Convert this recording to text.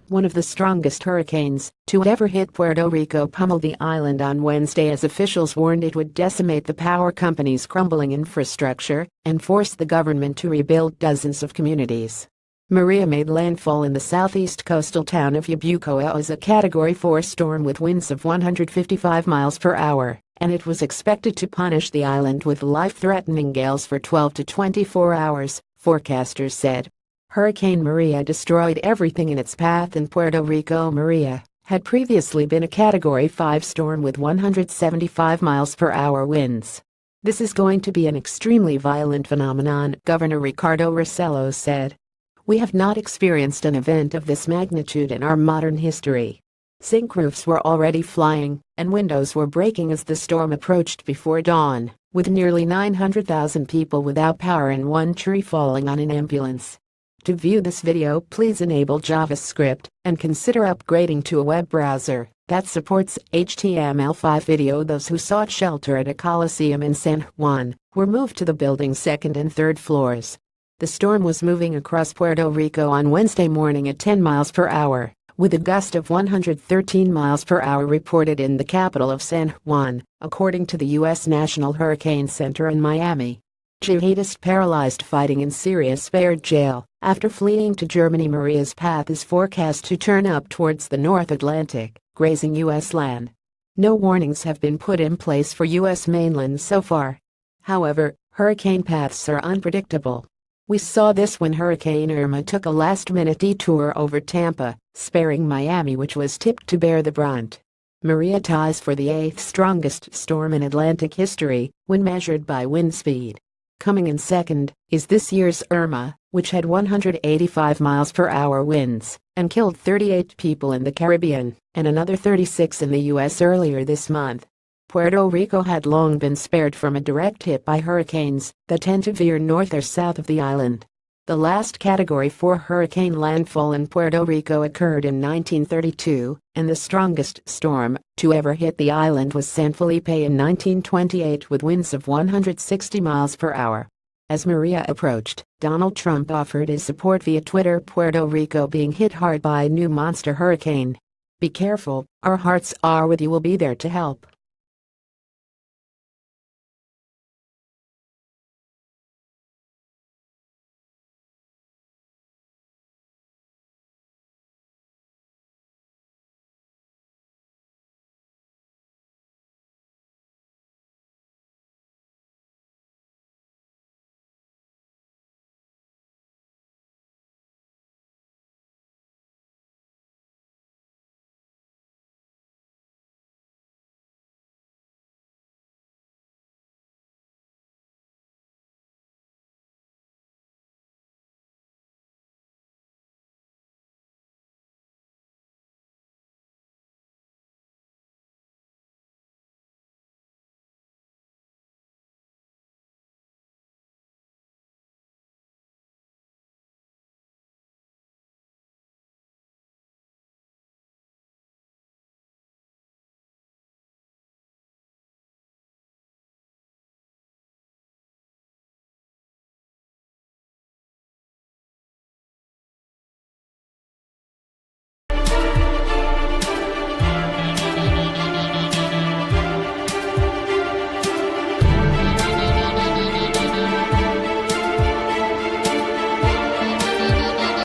one of the strongest hurricanes to ever hit Puerto Rico, pummeled the island on Wednesday as officials warned it would decimate the power company's crumbling infrastructure and force the government to rebuild dozens of communities. Maria made landfall in the southeast coastal town of Yabucoa as a Category 4 storm with winds of 155 miles per hour, and it was expected to punish the island with life-threatening gales for 12 to 24 hours, forecasters said. Hurricane Maria destroyed everything in its path in Puerto Rico. Maria had previously been a Category 5 storm with 175 miles per hour winds. This is going to be an extremely violent phenomenon, Governor Ricardo Rossello said. We have not experienced an event of this magnitude in our modern history. Zinc roofs were already flying, and windows were breaking as the storm approached before dawn, with nearly 900,000 people without power and one tree falling on an ambulance. To view this video, please enable JavaScript and consider upgrading to a web browser that supports HTML5 video. Those who sought shelter at a coliseum in San Juan were moved to the building's second and third floors. The storm was moving across Puerto Rico on Wednesday morning at 10 miles per hour, with a gust of 113 miles per hour reported in the capital of San Juan, according to the U.S. National Hurricane Center in Miami. Jihadists paralyzed fighting in Syria spared jail after fleeing to Germany. Maria's path is forecast to turn up towards the North Atlantic, grazing U.S. land. No warnings have been put in place for U.S. mainland so far. However, hurricane paths are unpredictable. We saw this when Hurricane Irma took a last-minute detour over Tampa, sparing Miami, which was tipped to bear the brunt. Maria ties for the 8th strongest storm in Atlantic history when measured by wind speed. Coming in second is this year's Irma, which had 185 miles per hour winds and killed 38 people in the Caribbean and another 36 in the U.S. earlier this month. Puerto Rico had long been spared from a direct hit by hurricanes that tend to veer north or south of the island. The last Category 4 hurricane landfall in Puerto Rico occurred in 1932, and the strongest storm to ever hit the island was San Felipe in 1928 with winds of 160 miles per hour. As Maria approached, Donald Trump offered his support via Twitter. Puerto Rico being hit hard by a new monster hurricane. Be careful, our hearts are with you. We'll be there to help.